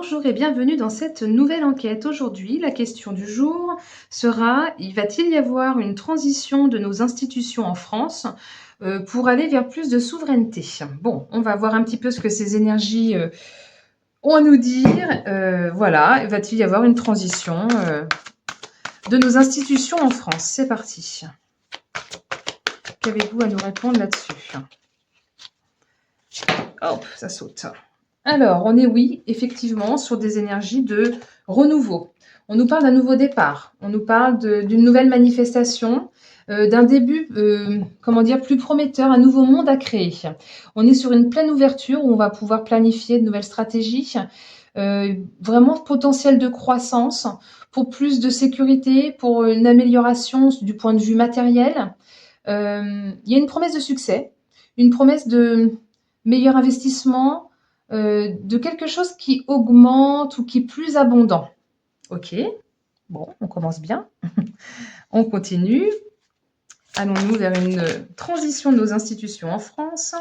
Bonjour et bienvenue dans cette nouvelle enquête. Aujourd'hui, la question du jour sera: va-t-il y avoir une transition de nos institutions en France pour aller vers plus de souveraineté? Bon, on va voir un petit peu ce que ces énergies ont à nous dire. Voilà, va-t-il y avoir une transition de nos institutions en France? C'est parti. Qu'avez-vous à nous répondre là-dessus? Hop, ça saute. Alors, on est, oui, effectivement, sur des énergies de renouveau. On nous parle d'un nouveau départ, on nous parle d'une nouvelle manifestation, d'un début, comment dire, plus prometteur, un nouveau monde à créer. On est sur une pleine ouverture où on va pouvoir planifier de nouvelles stratégies, vraiment potentiel de croissance, pour plus de sécurité, pour une amélioration du point de vue matériel. Il y a une promesse de succès, une promesse de meilleur investissement, de quelque chose qui augmente ou qui est plus abondant. Ok, bon, on commence bien. On continue. Allons-nous vers une transition de nos institutions en France.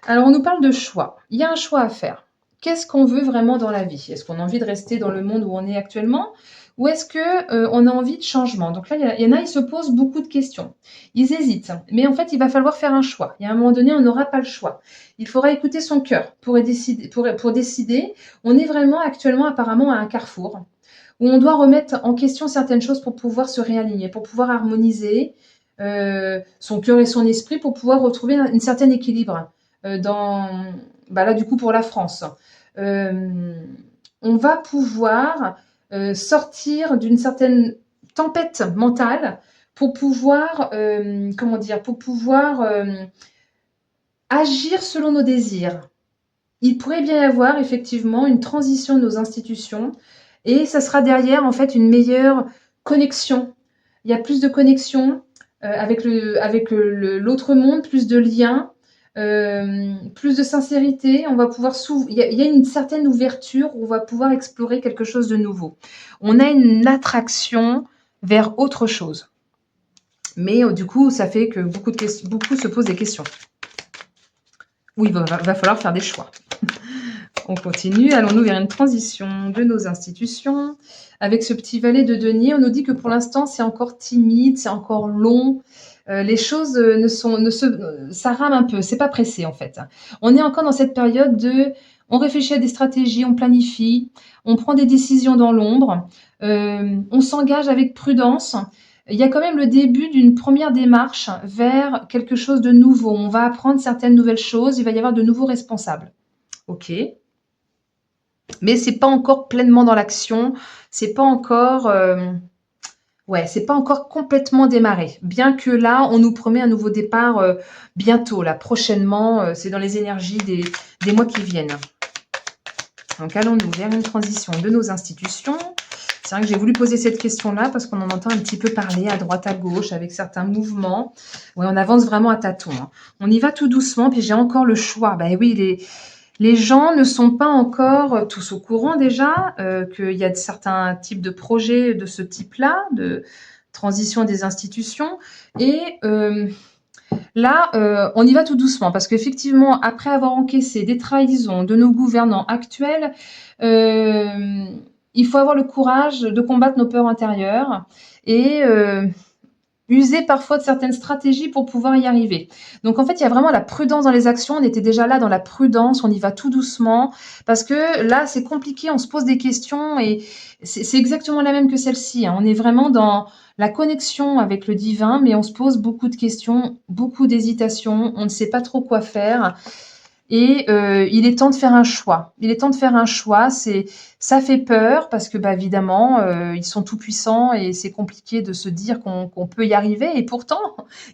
Alors, on nous parle de choix. Il y a un choix à faire. Qu'est-ce qu'on veut vraiment dans la vie? Est-ce qu'on a envie de rester dans le monde où on est actuellement? Ou est-ce qu'on a envie de changement? Donc là, il y en a, ils se posent beaucoup de questions. Ils hésitent. Mais en fait, il va falloir faire un choix. Il y a un moment donné, on n'aura pas le choix. Il faudra écouter son cœur pour décider. On est vraiment actuellement, apparemment, à un carrefour où on doit remettre en question certaines choses pour pouvoir se réaligner, pour pouvoir harmoniser son cœur et son esprit, pour pouvoir retrouver un certain équilibre là, du coup, pour la France. On va pouvoir sortir d'une certaine tempête mentale pour pouvoir, agir selon nos désirs. Il pourrait bien y avoir effectivement une transition de nos institutions et ça sera derrière en fait une meilleure connexion. Il y a plus de connexion avec l'autre monde, plus de liens, plus de sincérité. On va pouvoir il y a une certaine ouverture où on va pouvoir explorer quelque chose de nouveau. On a une attraction vers autre chose. Mais du coup, ça fait que beaucoup se posent des questions. Oui, il va falloir faire des choix. On continue, allons-nous vers une transition de nos institutions. Avec ce petit valet de denier, on nous dit que pour l'instant, c'est encore timide, c'est encore long. Les choses ça rame un peu, c'est pas pressé en fait. On est encore dans cette période on réfléchit à des stratégies, on planifie, on prend des décisions dans l'ombre, on s'engage avec prudence. Il y a quand même le début d'une première démarche vers quelque chose de nouveau. On va apprendre certaines nouvelles choses, il va y avoir de nouveaux responsables. Ok. Mais c'est pas encore pleinement dans l'action, c'est pas encore, c'est pas encore complètement démarré. Bien que là, on nous promet un nouveau départ bientôt, là, prochainement, c'est dans les énergies des mois qui viennent. Donc, allons-nous vers une transition de nos institutions. C'est vrai que j'ai voulu poser cette question-là parce qu'on en entend un petit peu parler à droite, à gauche, avec certains mouvements. Oui, on avance vraiment à tâtons. Hein. On y va tout doucement, puis j'ai encore le choix. Ben oui, les gens ne sont pas encore tous au courant déjà qu'il y a certains types de projets de ce type-là, de transition des institutions. Et là, on y va tout doucement parce qu'effectivement, après avoir encaissé des trahisons de nos gouvernants actuels, il faut avoir le courage de combattre nos peurs intérieures et user parfois de certaines stratégies pour pouvoir y arriver. Donc en fait, il y a vraiment la prudence dans les actions. On était déjà là dans la prudence, on y va tout doucement parce que là, c'est compliqué, on se pose des questions et c'est exactement la même que celle-ci. Hein. On est vraiment dans la connexion avec le divin, mais on se pose beaucoup de questions, beaucoup d'hésitations, on ne sait pas trop quoi faire. Et il est temps de faire un choix. Il est temps de faire un choix. Ça fait peur parce que, bah, évidemment, ils sont tout puissants et c'est compliqué de se dire qu'on peut y arriver. Et pourtant,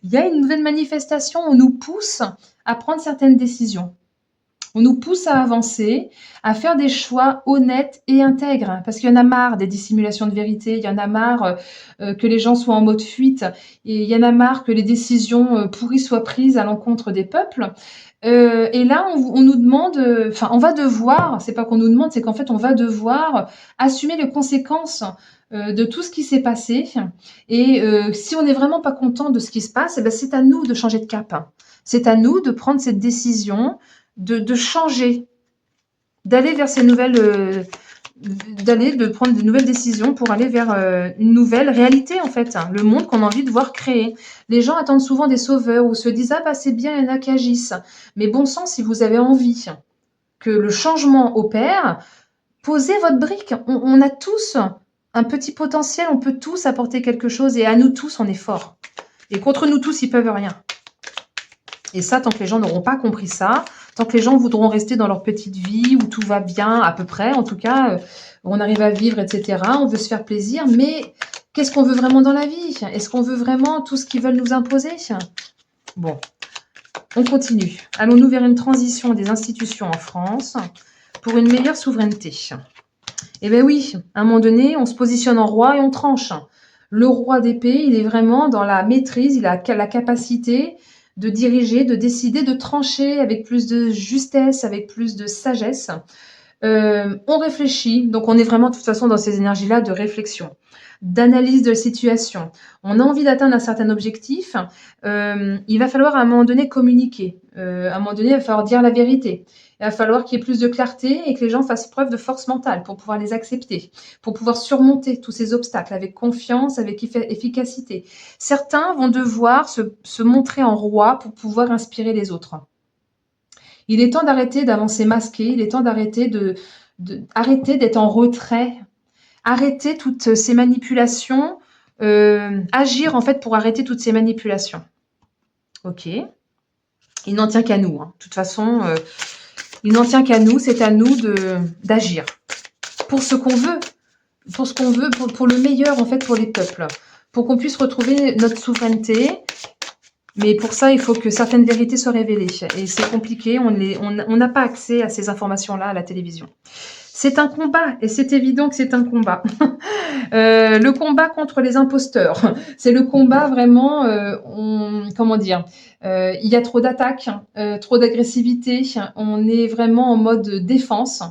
il y a une nouvelle manifestation. On nous pousse à prendre certaines décisions. On nous pousse à avancer, à faire des choix honnêtes et intègres, parce qu'il y en a marre des dissimulations de vérité, il y en a marre que les gens soient en mode fuite, et il y en a marre que les décisions pourries soient prises à l'encontre des peuples. Et là, on nous demande, on va devoir, c'est pas qu'on nous demande, c'est qu'en fait, on va devoir assumer les conséquences de tout ce qui s'est passé. Et si on n'est vraiment pas content de ce qui se passe, eh ben, c'est à nous de changer de cap. C'est à nous de prendre cette décision, de changer, d'aller vers ces nouvelles de prendre de nouvelles décisions pour aller vers une nouvelle réalité, en fait, hein, le monde qu'on a envie de voir créer. Les gens attendent souvent des sauveurs ou se disent, ah bah c'est bien, il y en a qui agissent. Mais bon sang, si vous avez envie que le changement opère, posez votre brique. On a tous un petit potentiel, on peut tous apporter quelque chose et à nous tous, on est fort. Et contre nous tous, ils peuvent rien. Et ça, tant que les gens n'auront pas compris ça, tant que les gens voudront rester dans leur petite vie où tout va bien à peu près, en tout cas, on arrive à vivre, etc. On veut se faire plaisir, mais qu'est-ce qu'on veut vraiment dans la vie? Est-ce qu'on veut vraiment tout ce qu'ils veulent nous imposer? Bon, on continue. Allons-nous vers une transition des institutions en France pour une meilleure souveraineté? Eh bien oui, à un moment donné, on se positionne en roi et on tranche. Le roi d'épée, il est vraiment dans la maîtrise, il a la capacité de diriger, de décider, de trancher avec plus de justesse, avec plus de sagesse. On réfléchit, donc on est vraiment de toute façon dans ces énergies-là de réflexion, d'analyse de la situation. On a envie d'atteindre un certain objectif, il va falloir à un moment donné communiquer. À un moment donné, il va falloir dire la vérité. Il va falloir qu'il y ait plus de clarté et que les gens fassent preuve de force mentale pour pouvoir les accepter, pour pouvoir surmonter tous ces obstacles avec confiance, avec efficacité. Certains vont devoir se montrer en roi pour pouvoir inspirer les autres. Il est temps d'arrêter d'avancer masqué, il est temps d'arrêter arrêter d'être en retrait, arrêter toutes ces manipulations, agir en fait pour arrêter toutes ces manipulations. Ok. Il n'en tient qu'à nous. Hein. De toute façon, il n'en tient qu'à nous, c'est à nous d'agir pour ce qu'on veut, pour le meilleur en fait pour les peuples, pour qu'on puisse retrouver notre souveraineté. Mais pour ça, il faut que certaines vérités soient révélées. Et c'est compliqué, on n'a pas accès à ces informations-là à la télévision. C'est un combat, et c'est évident que c'est un combat. Le combat contre les imposteurs. C'est le combat vraiment, comment dire, il y a trop d'attaques, trop d'agressivité, on est vraiment en mode défense.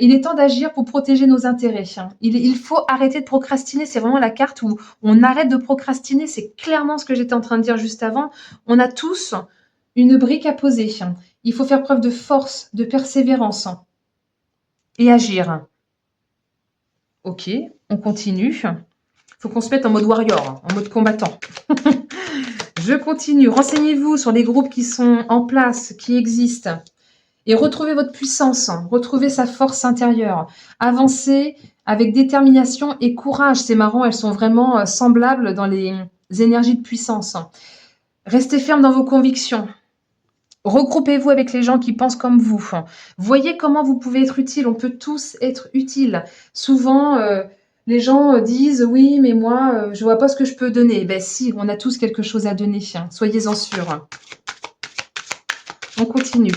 Il est temps d'agir pour protéger nos intérêts. Il faut arrêter de procrastiner. C'est vraiment la carte où on arrête de procrastiner. C'est clairement ce que j'étais en train de dire juste avant. On a tous une brique à poser. Il faut faire preuve de force, de persévérance et agir. Ok, on continue. Il faut qu'on se mette en mode warrior, en mode combattant. Je continue. Renseignez-vous sur les groupes qui sont en place, qui existent. Et retrouvez votre puissance, retrouvez sa force intérieure. Avancez avec détermination et courage. C'est marrant, elles sont vraiment semblables dans les énergies de puissance. Restez ferme dans vos convictions. Regroupez-vous avec les gens qui pensent comme vous. Voyez comment vous pouvez être utile. On peut tous être utiles. Souvent, les gens disent « Oui, mais moi, je vois pas ce que je peux donner. » Ben si, on a tous quelque chose à donner. Soyez-en sûrs. On continue.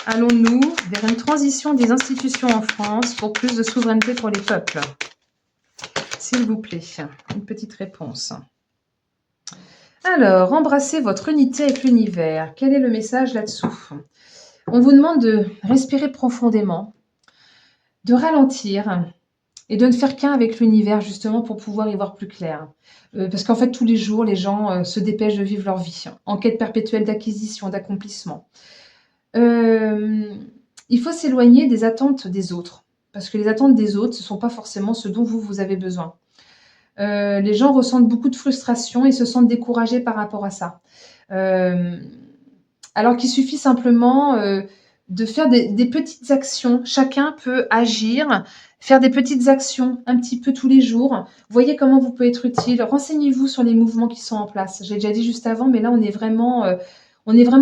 Allons-nous vers une transition des institutions en France pour plus de souveraineté pour les peuples? S'il vous plaît, une petite réponse. Alors, embrassez votre unité avec l'univers. Quel est le message là-dessous? On vous demande de respirer profondément, de ralentir et de ne faire qu'un avec l'univers justement pour pouvoir y voir plus clair. Parce qu'en fait, tous les jours, les gens se dépêchent de vivre leur vie, en quête perpétuelle d'acquisition, d'accomplissement. Il faut s'éloigner des attentes des autres, parce que les attentes des autres, ce ne sont pas forcément ce dont vous avez besoin. Les gens ressentent beaucoup de frustration et se sentent découragés par rapport à ça. Alors qu'il suffit simplement de faire des petites actions. Chacun peut agir, faire des petites actions un petit peu tous les jours. Voyez comment vous pouvez être utile. Renseignez-vous sur les mouvements qui sont en place. J'ai déjà dit juste avant, mais là, on est vraiment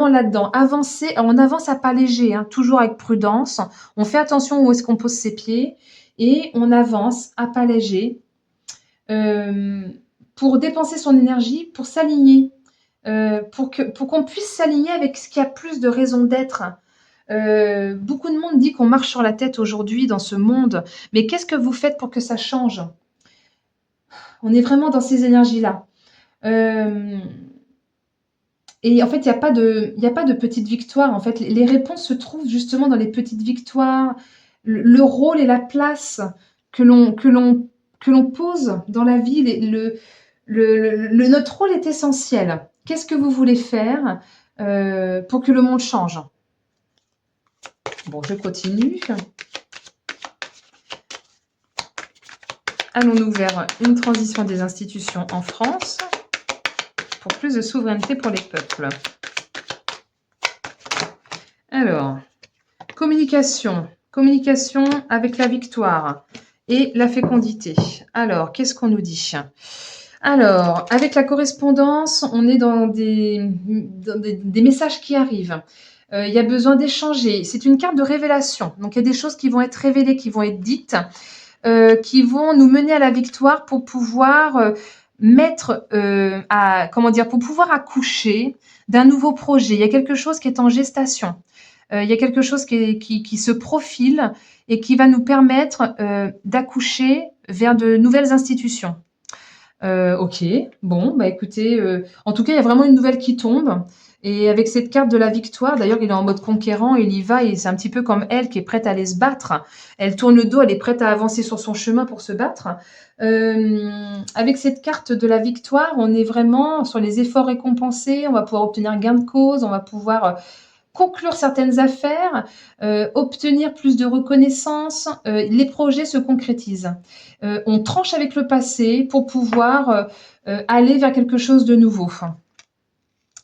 là-dedans. Avancer, on avance à pas léger, hein, toujours avec prudence. On fait attention où est-ce qu'on pose ses pieds et on avance à pas léger pour dépenser son énergie, pour s'aligner, pour qu'on puisse s'aligner avec ce qui a plus de raison d'être. Beaucoup de monde dit qu'on marche sur la tête aujourd'hui dans ce monde, mais qu'est-ce que vous faites pour que ça change? On est vraiment dans ces énergies-là. Et en fait, il n'y a pas de petites victoires. En fait, les réponses se trouvent justement dans les petites victoires, le rôle et la place que l'on pose dans la vie. Notre rôle est essentiel. Qu'est-ce que vous voulez faire pour que le monde change? Bon, je continue. Allons-nous vers une transition des institutions en France pour plus de souveraineté pour les peuples? Alors, communication. Communication avec la victoire et la fécondité. Alors, qu'est-ce qu'on nous dit? Alors, avec la correspondance, on est dans des messages qui arrivent. Il y a besoin d'échanger. C'est une carte de révélation. Donc, il y a des choses qui vont être révélées, qui vont être dites, qui vont nous mener à la victoire pour pouvoir pour pouvoir accoucher d'un nouveau projet. Il y a quelque chose qui est en gestation. Il y a quelque chose qui se profile et qui va nous permettre d'accoucher vers de nouvelles institutions. Ok, bon, bah écoutez, en tout cas, il y a vraiment une nouvelle qui tombe. Et avec cette carte de la victoire, d'ailleurs, il est en mode conquérant, il y va, et c'est un petit peu comme elle qui est prête à aller se battre. Elle tourne le dos, elle est prête à avancer sur son chemin pour se battre. Avec cette carte de la victoire, on est vraiment sur les efforts récompensés, on va pouvoir obtenir gain de cause, on va pouvoir conclure certaines affaires, obtenir plus de reconnaissance, les projets se concrétisent. On tranche avec le passé pour pouvoir aller vers quelque chose de nouveau.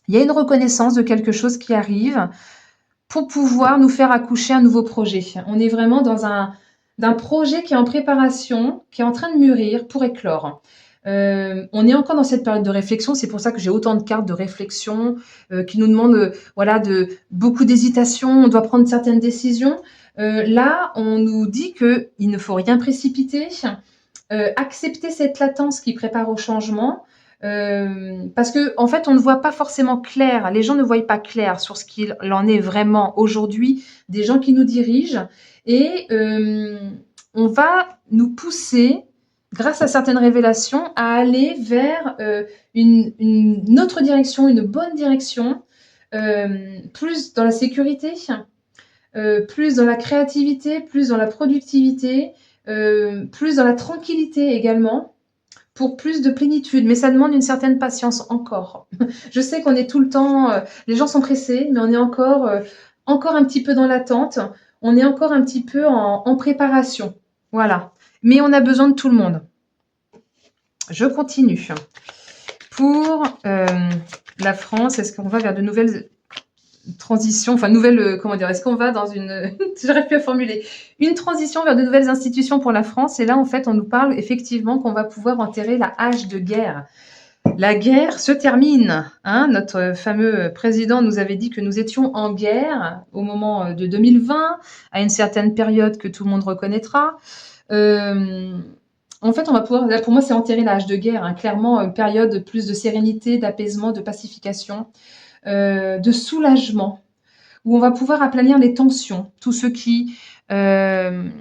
Il y a une reconnaissance de quelque chose qui arrive pour pouvoir nous faire accoucher un nouveau projet. On est vraiment dans d'un projet qui est en préparation, qui est en train de mûrir pour éclore. On est encore dans cette période de réflexion, c'est pour ça que j'ai autant de cartes de réflexion qui nous demandent beaucoup d'hésitation, on doit prendre certaines décisions. Là, on nous dit qu'il ne faut rien précipiter, accepter cette latence qui prépare au changement, parce que en fait, on ne voit pas forcément clair, les gens ne voient pas clair sur ce qu'il en est vraiment aujourd'hui des gens qui nous dirigent, et on va nous pousser grâce à certaines révélations, à aller vers une autre direction, une bonne direction, plus dans la sécurité, plus dans la créativité, plus dans la productivité, plus dans la tranquillité également, pour plus de plénitude. Mais ça demande une certaine patience encore. Je sais qu'on est tout le temps, les gens sont pressés, mais on est encore un petit peu dans l'attente, on est encore un petit peu en préparation. Voilà. Mais on a besoin de tout le monde. Je continue. Pour la France, est-ce qu'on va vers de nouvelles transitions, enfin nouvelles, comment dire, est-ce qu'on va dans une, j'arrive plus à formuler, une transition vers de nouvelles institutions pour la France? Et là, en fait, on nous parle effectivement qu'on va pouvoir enterrer la hache de guerre. La guerre se termine. Hein, notre fameux président nous avait dit que nous étions en guerre au moment de 2020, à une certaine période que tout le monde reconnaîtra. En fait, on va pouvoir, là, pour moi, c'est enterrer la hache de guerre, hein, clairement, une période plus de sérénité, d'apaisement, de pacification, de soulagement, où on va pouvoir aplanir les tensions, tous ceux qui, entretiennent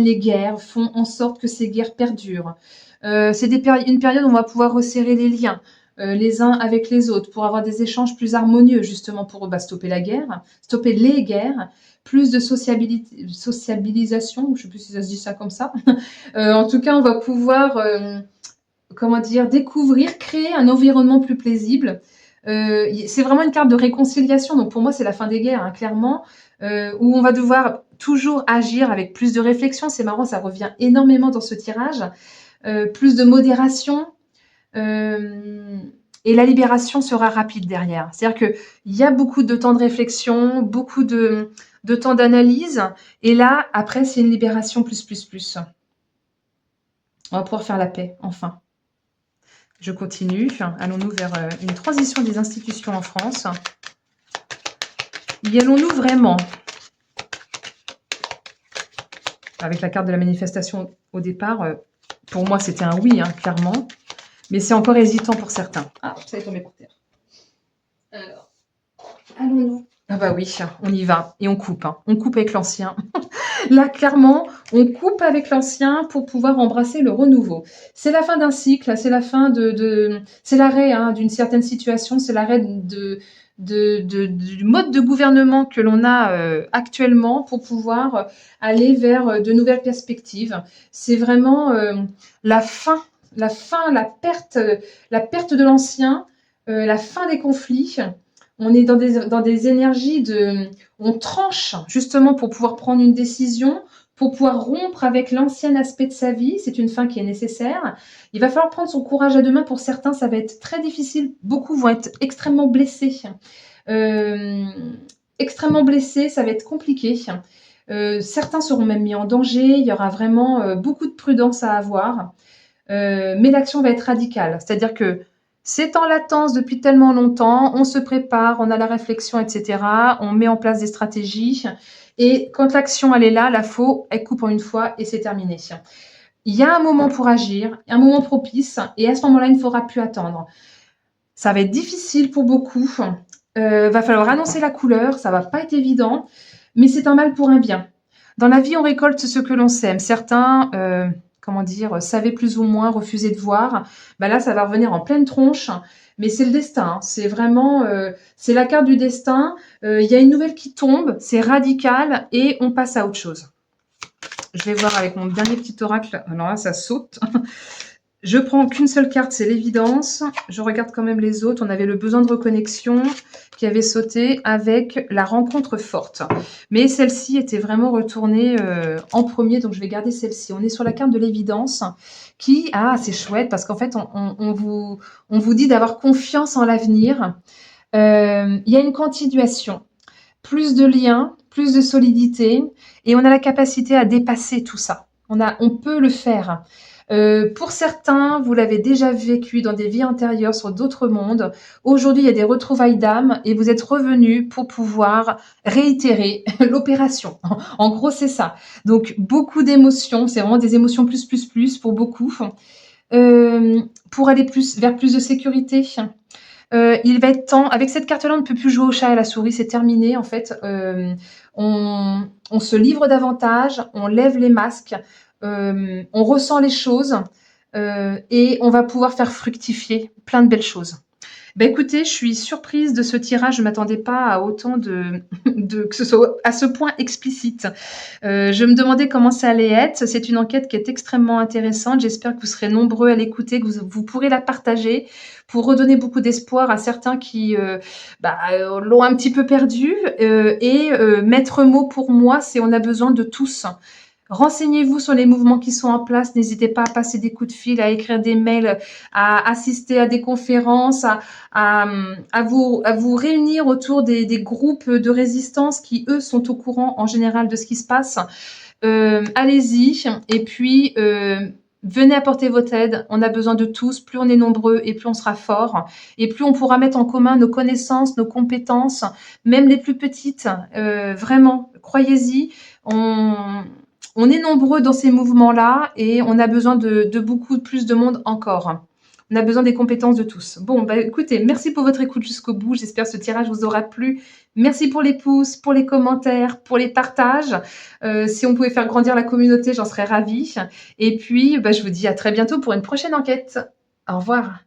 les guerres, font en sorte que ces guerres perdurent. C'est une période où on va pouvoir resserrer les liens les uns avec les autres pour avoir des échanges plus harmonieux, justement pour stopper la guerre, stopper les guerres, plus de sociabilisation, je ne sais plus si ça se dit ça comme ça. En tout cas, on va pouvoir découvrir, créer un environnement plus paisible. C'est vraiment une carte de réconciliation, donc pour moi, c'est la fin des guerres, hein, clairement, où on va devoir toujours agir avec plus de réflexion. C'est marrant, ça revient énormément dans ce tirage. Plus de modération, et la libération sera rapide derrière. C'est-à-dire qu'il y a beaucoup de temps de réflexion, beaucoup de temps d'analyse, et là, après, c'est une libération plus. On va pouvoir faire la paix, enfin. Je continue. Allons-nous vers une transition des institutions en France? Y allons-nous vraiment? Avec la carte de la manifestation au départ, pour moi, c'était un oui, hein, clairement. Mais c'est encore hésitant pour certains. Ah, ça est tombé par terre. Alors, allons-nous? Ah bah oui, on y va. Et on coupe. Hein. On coupe avec l'ancien. Là, clairement, on coupe avec l'ancien pour pouvoir embrasser le renouveau. C'est la fin d'un cycle, c'est la fin c'est l'arrêt hein, d'une certaine situation, c'est l'arrêt du mode de gouvernement que l'on a actuellement pour pouvoir aller vers de nouvelles perspectives. C'est vraiment la fin, la perte de l'ancien, la fin des conflits. On est dans des énergies on tranche justement pour pouvoir prendre une décision, pour pouvoir rompre avec l'ancien aspect de sa vie. C'est une fin qui est nécessaire. Il va falloir prendre son courage à deux mains. Pour certains, ça va être très difficile. Beaucoup vont être extrêmement blessés. Euh, Extrêmement blessés, ça va être compliqué. Certains seront même mis en danger. Il y aura vraiment beaucoup de prudence à avoir. Mais l'action va être radicale. C'est-à-dire que c'est en latence depuis tellement longtemps, on se prépare, on a la réflexion, etc. On met en place des stratégies. Et quand l'action, elle est là, la faux, elle coupe en une fois et c'est terminé. Il y a un moment pour agir, un moment propice, et à ce moment-là, il ne faudra plus attendre. Ça va être difficile pour beaucoup. Va falloir annoncer la couleur, ça va pas être évident, mais c'est un mal pour un bien. Dans la vie, on récolte ce que l'on sème. Certains, comment dire, savaient plus ou moins refuser de voir. Bah là, ça va revenir en pleine tronche, mais c'est le destin. Hein. C'est vraiment, c'est la carte du destin. Il y a une nouvelle qui tombe, c'est radical et on passe à autre chose. Je vais voir avec mon dernier petit oracle. Alors là, ça saute. Je prends qu'une seule carte, c'est l'évidence. Je regarde quand même les autres. On avait le besoin de reconnexion qui avait sauté avec la rencontre forte. Mais celle-ci était vraiment retournée en premier, donc je vais garder celle-ci. On est sur la carte de l'évidence qui, ah, c'est chouette parce qu'en fait, on vous dit d'avoir confiance en l'avenir. Il y a une continuation, plus de liens, plus de solidité, et on a la capacité à dépasser tout ça. On peut le faire. Pour certains, vous l'avez déjà vécu dans des vies antérieures sur d'autres mondes. Aujourd'hui, il y a des retrouvailles d'âme et vous êtes revenus pour pouvoir réitérer l'opération. En gros, c'est ça. Donc, beaucoup d'émotions. C'est vraiment des émotions plus pour beaucoup. Pour aller vers plus de sécurité. Il va être temps, avec cette carte-là, on ne peut plus jouer au chat et à la souris, c'est terminé en fait. On se livre davantage, on lève les masques, on ressent les choses et on va pouvoir faire fructifier plein de belles choses. Ben écoutez, je suis surprise de ce tirage. Je ne m'attendais pas à autant que ce soit à ce point explicite. Je me demandais comment ça allait être. C'est une enquête qui est extrêmement intéressante. J'espère que vous serez nombreux à l'écouter, que vous pourrez la partager pour redonner beaucoup d'espoir à certains qui l'ont un petit peu perdu. Maître mot pour moi, c'est on a besoin de tous. Renseignez-vous sur les mouvements qui sont en place. N'hésitez pas à passer des coups de fil, à écrire des mails, à assister à des conférences, à vous réunir autour des groupes de résistance qui, eux, sont au courant en général de ce qui se passe. Allez-y et puis venez apporter votre aide. On a besoin de tous. Plus on est nombreux et plus on sera fort et plus on pourra mettre en commun nos connaissances, nos compétences, même les plus petites. Vraiment, croyez-y. On est nombreux dans ces mouvements-là et on a besoin de beaucoup plus de monde encore. On a besoin des compétences de tous. Bon, bah écoutez, merci pour votre écoute jusqu'au bout. J'espère que ce tirage vous aura plu. Merci pour les pouces, pour les commentaires, pour les partages. Si on pouvait faire grandir la communauté, j'en serais ravie. Et puis, bah, je vous dis à très bientôt pour une prochaine enquête. Au revoir.